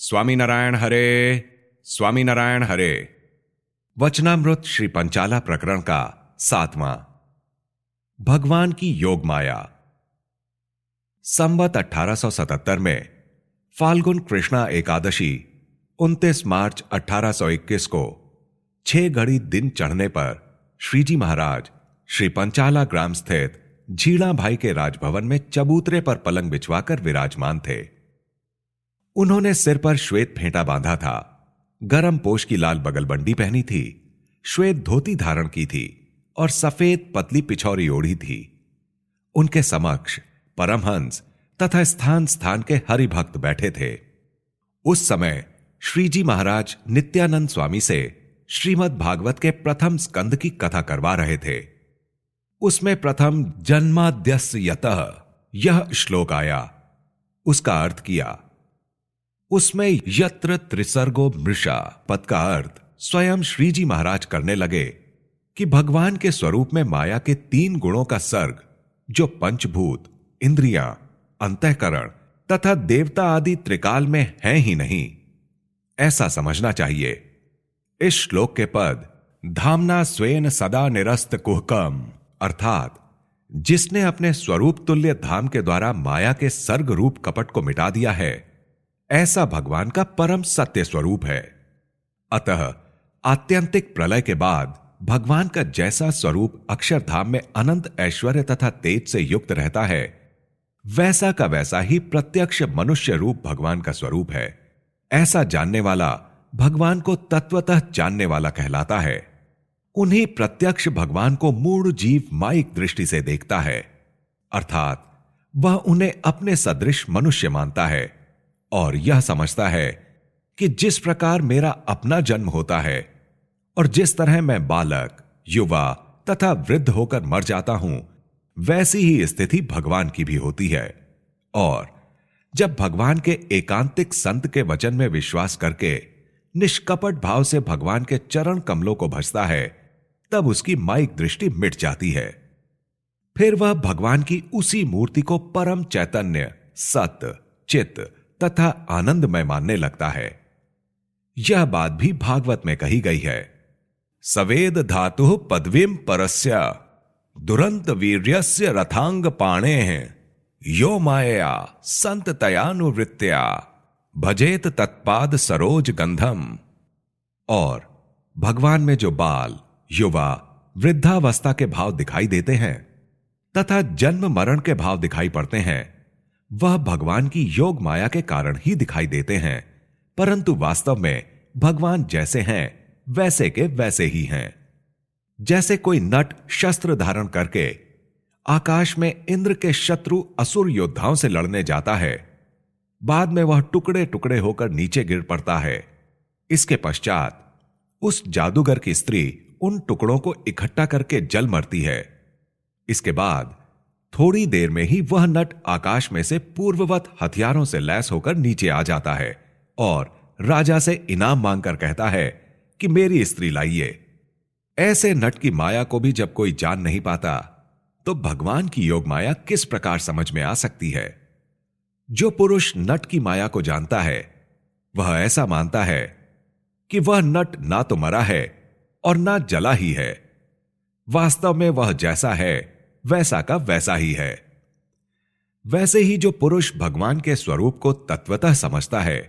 स्वामीनारायण हरे, स्वामीनारायण हरे। वचनामृत श्री पंचाला प्रकरण का 7वां। भगवान की योग माया। संवत 1877 में फाल्गुन कृष्णा एकादशी 29 मार्च 1821 को 6 घड़ी दिन चढ़ने पर श्रीजी महाराज श्री पंचाला ग्राम स्थित झीणा भाई के राजभवन में चबूतरे पर पलंग बिछवाकर विराजमान थे। उन्होंने सिर पर श्वेत फेंटा बांधा था, गरम पोष की लाल बगलबंडी पहनी थी, श्वेत धोती धारण की थी और सफेद पतली पिछौरी ओढ़ी थी। उनके समक्ष परमहंस तथा स्थान स्थान के हरिभक्त बैठे थे। उस समय श्रीजी महाराज नित्यानंद स्वामी से श्रीमद् भागवत के प्रथम स्कंद की कथा करवा रहे थे। उसमें प्रथम जन्माद्यस्य यतः यह श्लोक आया, उसका अर्थ किया। उसमें यत्र त्रिसर्गो मृषा पद का अर्थ स्वयं श्रीजी महाराज करने लगे कि भगवान के स्वरूप में माया के 3 गुणों का सर्ग, जो पंचभूत, इंद्रियां, अंतःकरण तथा देवता आदि त्रिकाल में हैं ही नहीं, ऐसा समझना चाहिए। इस श्लोक के पद धामना स्वेन सदा निरस्त कुहकम, अर्थात जिसने अपने स्वरूप तुल्य धाम के द्वारा माया के सर्ग रूप कपट को मिटा दिया है, ऐसा भगवान का परम सत्य स्वरूप है। अतः आत्यंतिक प्रलय के बाद भगवान का जैसा स्वरूप अक्षरधाम में अनंत ऐश्वर्य तथा तेज से युक्त रहता है, वैसा का वैसा ही प्रत्यक्ष मनुष्य रूप भगवान का स्वरूप है। ऐसा जानने वाला भगवान को तत्वतः जानने वाला कहलाता है। उन्हीं प्रत्यक्ष भगवान को मूढ़ जीव माइक दृष्टि से देखता है, अर्थात वह उन्हें अपने सदृश मनुष्य मानता है और यह समझता है कि जिस प्रकार मेरा अपना जन्म होता है और जिस तरह मैं बालक, युवा तथा वृद्ध होकर मर जाता हूं, वैसी ही स्थिति भगवान की भी होती है। और जब भगवान के एकांतिक संत के वचन में विश्वास करके निष्कपट भाव से भगवान के चरण कमलों को भजता है, तब उसकी माइक दृष्टि मिट जाती है। फिर वह भगवान की उसी मूर्ति को परम चैतन्य, सत्य, चित्त तथा आनंदमय मानने लगता है। यह बात भी भागवत में कही गई है। सवेद धातु पदवीम परस्य दुरंत वीर्यस्य रथांग पाणे यो माया संत तयानुवृत्त्या भजेत तत्पाद सरोज गंधम। और भगवान में जो बाल, युवा, वृद्धावस्था के भाव दिखाई देते हैं तथा जन्म मरण के भाव दिखाई पड़ते हैं, वह भगवान की योग माया के कारण ही दिखाई देते हैं, परंतु वास्तव में भगवान जैसे हैं वैसे के वैसे ही हैं। जैसे कोई नट शस्त्र धारण करके आकाश में इंद्र के शत्रु असुर योद्धाओं से लड़ने जाता है, बाद में वह टुकड़े टुकड़े होकर नीचे गिर पड़ता है। इसके पश्चात उस जादूगर की स्त्री उन टुकड़ों को इकट्ठा करके जल मरती है। इसके बाद थोड़ी देर में ही वह नट आकाश में से पूर्ववत हथियारों से लैस होकर नीचे आ जाता है और राजा से इनाम मांगकर कहता है कि मेरी स्त्री लाइए। ऐसे नट की माया को भी जब कोई जान नहीं पाता, तो भगवान की योग माया किस प्रकार समझ में आ सकती है। जो पुरुष नट की माया को जानता है, वह ऐसा मानता है कि वह नट ना तो मरा है और ना जला ही है। वास्तव में वह जैसा है वैसा का वैसा ही है। वैसे ही जो पुरुष भगवान के स्वरूप को तत्वतः समझता है,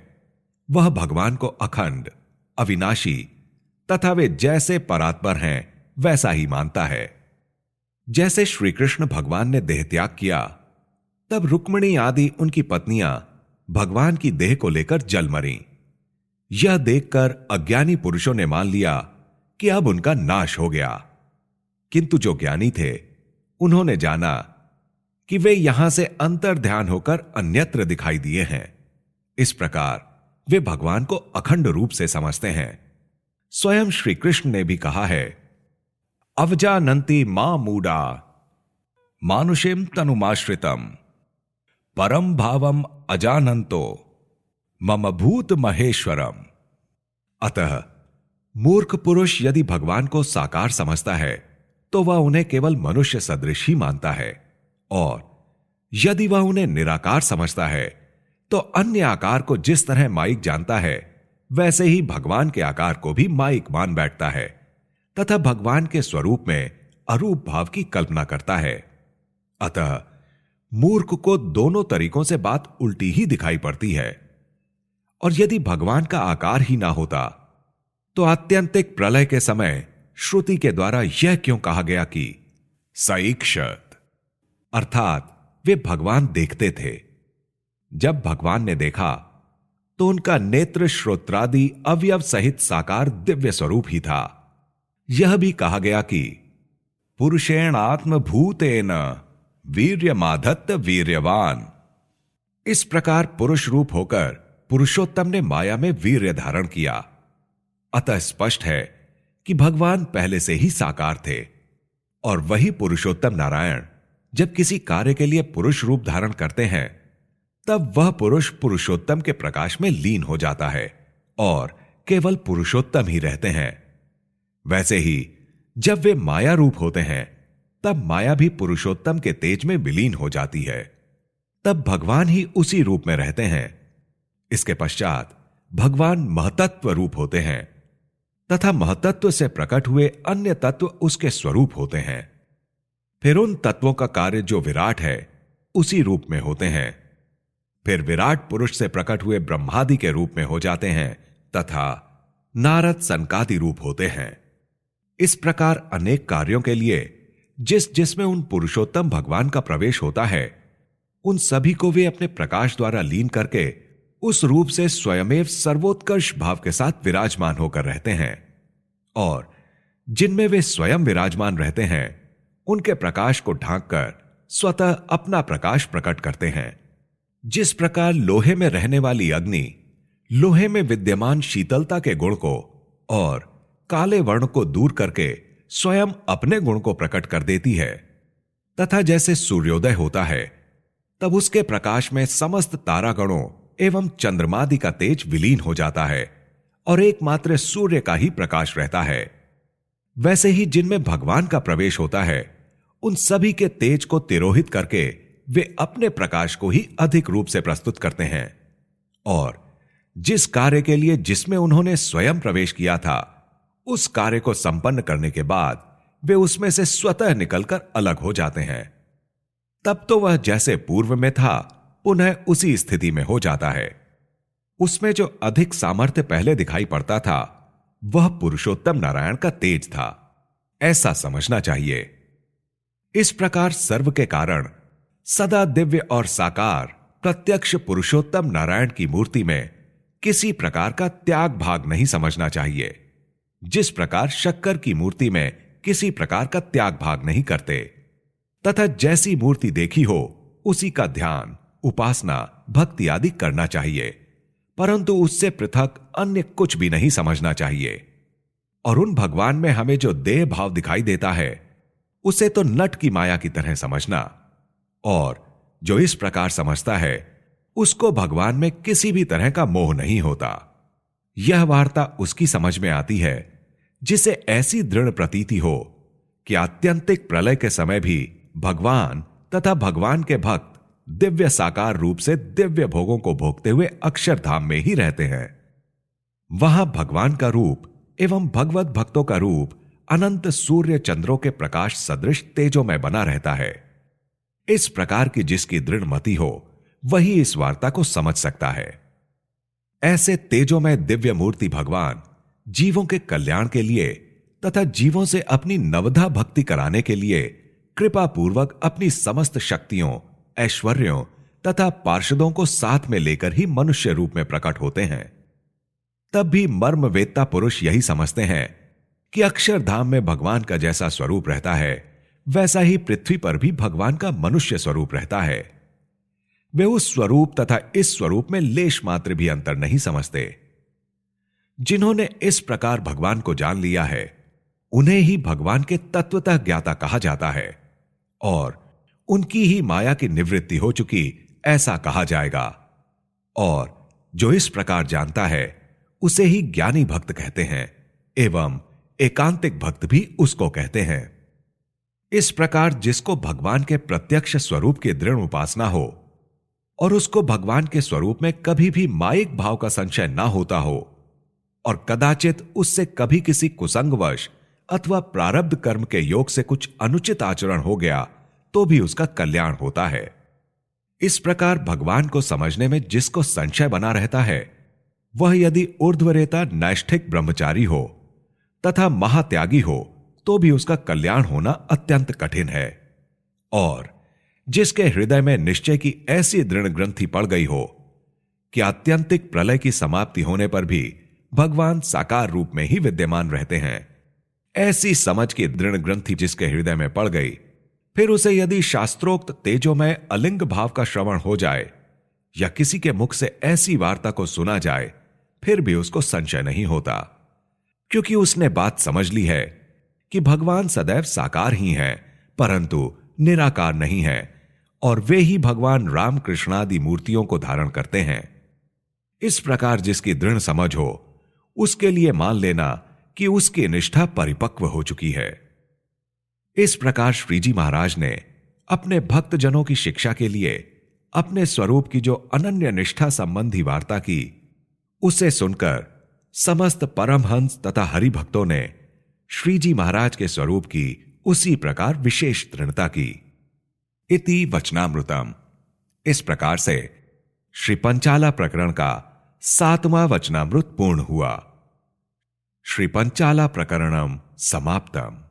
वह भगवान को अखंड, अविनाशी तथा वे जैसे परात्पर हैं वैसा ही मानता है। जैसे श्री कृष्ण भगवान ने देह त्याग किया, तब रुक्मिणी आदि उनकी पत्नियां भगवान की देह को लेकर जल मरीं। यह देखकर अज्ञानी पुरुषों ने मान लिया कि अब उनका नाश हो गया, किंतु जो ज्ञानी थे उन्होंने जाना कि वे यहां से अंतर ध्यान होकर अन्यत्र दिखाई दिए हैं। इस प्रकार वे भगवान को अखंड रूप से समझते हैं। स्वयं श्री कृष्ण ने भी कहा है, अवजानन्ति मां मूढ़ा मानुषिम तनुमाश्रितम परम भावम अजानन्तो मम भूत महेश्वरम। अतः मूर्ख पुरुष यदि भगवान को साकार समझता है, तो वह उन्हें केवल मनुष्य सदृश ही मानता है, और यदि वह उन्हें निराकार समझता है, तो अन्य आकार को जिस तरह माइक जानता है, वैसे ही भगवान के आकार को भी माइक मान बैठता है तथा भगवान के स्वरूप में अरूप भाव की कल्पना करता है। अतः मूर्ख को दोनों तरीकों से बात उल्टी ही दिखाई पड़ती है। और यदि भगवान का आकार ही ना होता तो आत्यंतिक प्रलय के समय श्रुति के द्वारा यह क्यों कहा गया कि सईक्षत, अर्थात वे भगवान देखते थे। जब भगवान ने देखा तो उनका नेत्र श्रोत्रादि अवयव सहित साकार दिव्य स्वरूप ही था। यह भी कहा गया कि पुरुषेण आत्मभूतेन वीर्यमाधत्त वीर्यवान। इस प्रकार पुरुष रूप होकर पुरुषोत्तम ने माया में वीर्य धारण किया। अतः स्पष्ट है कि भगवान पहले से ही साकार थे और वही पुरुषोत्तम नारायण जब किसी कार्य के लिए पुरुष रूप धारण करते हैं तब वह पुरुष पुरुषोत्तम के प्रकाश में लीन हो जाता है और केवल पुरुषोत्तम ही रहते हैं। वैसे ही जब वे माया रूप होते हैं तब माया भी पुरुषोत्तम के तेज में विलीन हो जाती है। तब भगवान ही उसी रूप में रहते हैं। इसके पश्चात भगवान महतत्व रूप होते हैं तथा महतत्व से प्रकट हुए अन्य तत्व उसके स्वरूप होते हैं। फिर उन तत्वों का कार्य जो विराट है उसी रूप में होते हैं। फिर विराट पुरुष से प्रकट हुए ब्रह्मादि के रूप में हो जाते हैं तथा नारद सनकादि रूप होते हैं। इस प्रकार अनेक कार्यों के लिए जिसमें उन पुरुषोत्तम भगवान का प्रवेश होता है उन सभी को वे अपने प्रकाश द्वारा लीन करके उस रूप से स्वयमेव सर्वोत्कर्ष भाव के साथ विराजमान होकर रहते हैं। और जिनमें वे स्वयं विराजमान रहते हैं उनके प्रकाश को ढांककर स्वतः अपना प्रकाश प्रकट करते हैं। जिस प्रकार लोहे में रहने वाली अग्नि लोहे में विद्यमान शीतलता के गुण को और काले वर्ण को दूर करके स्वयं अपने गुण को प्रकट कर देती है, तथा जैसे सूर्योदय होता है तब उसके प्रकाश में समस्त तारागणों एवं चंद्रमादि का तेज विलीन हो जाता है और एकमात्र सूर्य का ही प्रकाश रहता है, वैसे ही जिनमें भगवान का प्रवेश होता है उन सभी के तेज को तिरोहित करके वे अपने प्रकाश को ही अधिक रूप से प्रस्तुत करते हैं। और जिस कार्य के लिए जिसमें उन्होंने स्वयं प्रवेश किया था उस कार्य को संपन्न करने के बाद वे उसमें से स्वतः निकलकर अलग हो जाते हैं। तब तो वह जैसे पूर्व में था पुनः उसी स्थिति में हो जाता है। उसमें जो अधिक सामर्थ्य पहले दिखाई पड़ता था वह पुरुषोत्तम नारायण का तेज था, ऐसा समझना चाहिए। इस प्रकार सर्व के कारण सदा दिव्य और साकार प्रत्यक्ष पुरुषोत्तम नारायण की मूर्ति में किसी प्रकार का त्याग भाग नहीं समझना चाहिए। जिस प्रकार शक्कर की मूर्ति में किसी प्रकार का त्याग भाग नहीं करते, तथा जैसी मूर्ति देखी हो उसी का ध्यान, उपासना, भक्ति आदि करना चाहिए, परंतु उससे पृथक अन्य कुछ भी नहीं समझना चाहिए। और उन भगवान में हमें जो देह भाव दिखाई देता है उसे तो नट की माया की तरह समझना, और जो इस प्रकार समझता है उसको भगवान में किसी भी तरह का मोह नहीं होता। यह वार्ता उसकी समझ में आती है जिसे ऐसी दृढ़ प्रतीति हो कि आत्यंतिक प्रलय के समय भी भगवान तथा भगवान के भक्त दिव्य साकार रूप से दिव्य भोगों को भोगते हुए अक्षरधाम में ही रहते हैं। वहां भगवान का रूप एवं भगवत भक्तों का रूप अनंत सूर्य चंद्रों के प्रकाश सदृश तेजों में बना रहता है। इस प्रकार की जिसकी दृढ़ मति हो वही इस वार्ता को समझ सकता है। ऐसे तेजों में दिव्य मूर्ति भगवान जीवों के कल्याण के लिए तथा जीवों से अपनी नवधा भक्ति कराने के लिए कृपा पूर्वक अपनी समस्त शक्तियों, ऐश्वर्यों तथा पार्षदों को साथ में लेकर ही मनुष्य रूप में प्रकट होते हैं। तब भी मर्मवेत्ता पुरुष यही समझते हैं कि अक्षरधाम में भगवान का जैसा स्वरूप रहता है वैसा ही पृथ्वी पर भी भगवान का मनुष्य स्वरूप रहता है। वे उस स्वरूप तथा इस स्वरूप में लेश मात्र भी अंतर नहीं समझते। जिन्होंने इस प्रकार भगवान को जान लिया है उन्हें ही भगवान के तत्वतः ज्ञाता कहा जाता है और उनकी ही माया की निवृत्ति हो चुकी ऐसा कहा जाएगा। और जो इस प्रकार जानता है उसे ही ज्ञानी भक्त कहते हैं एवं एकांतिक भक्त भी उसको कहते हैं। इस प्रकार जिसको भगवान के प्रत्यक्ष स्वरूप की दृढ़ उपासना हो और उसको भगवान के स्वरूप में कभी भी मायिक भाव का संशय ना होता हो और कदाचित उससे कभी किसी कुसंगवश अथवा प्रारब्ध कर्म के योग से कुछ अनुचित आचरण हो गया तो भी उसका कल्याण होता है। इस प्रकार भगवान को समझने में जिसको संशय बना रहता है वह यदि ऊर्ध्वरेता नैष्ठिक ब्रह्मचारी हो तथा महात्यागी हो तो भी उसका कल्याण होना अत्यंत कठिन है। और जिसके हृदय में निश्चय की ऐसी दृढ़ ग्रंथि पड़ गई हो कि आत्यंतिक प्रलय की समाप्ति होने पर भी भगवान साकार रूप में ही विद्यमान रहते हैं, ऐसी समझ की दृढ़ ग्रंथि जिसके हृदय में पड़ गई, फिर उसे यदि शास्त्रोक्त तेजोमय अलिंग भाव का श्रवण हो जाए या किसी के मुख से ऐसी वार्ता को सुना जाए फिर भी उसको संशय नहीं होता, क्योंकि उसने बात समझ ली है कि भगवान सदैव साकार ही हैं परंतु निराकार नहीं है और वे ही भगवान राम कृष्णादि मूर्तियों को धारण करते हैं। इस प्रकार जिसकी दृढ़ समझ हो उसके लिए मान लेना कि उसकी निष्ठा परिपक्व हो चुकी है। इस प्रकार श्रीजी महाराज ने अपने भक्तजनों की शिक्षा के लिए अपने स्वरूप की जो अनन्य निष्ठा संबंधी वार्ता की, उसे सुनकर समस्त परमहंस तथा हरि भक्तों ने श्रीजी महाराज के स्वरूप की उसी प्रकार विशेष दृढ़ता की। इति वचनामृतम। इस प्रकार से श्री पंचाला प्रकरण का 7वां वचनामृत पूर्ण हुआ। श्री पंचाला प्रकरणम समाप्तम।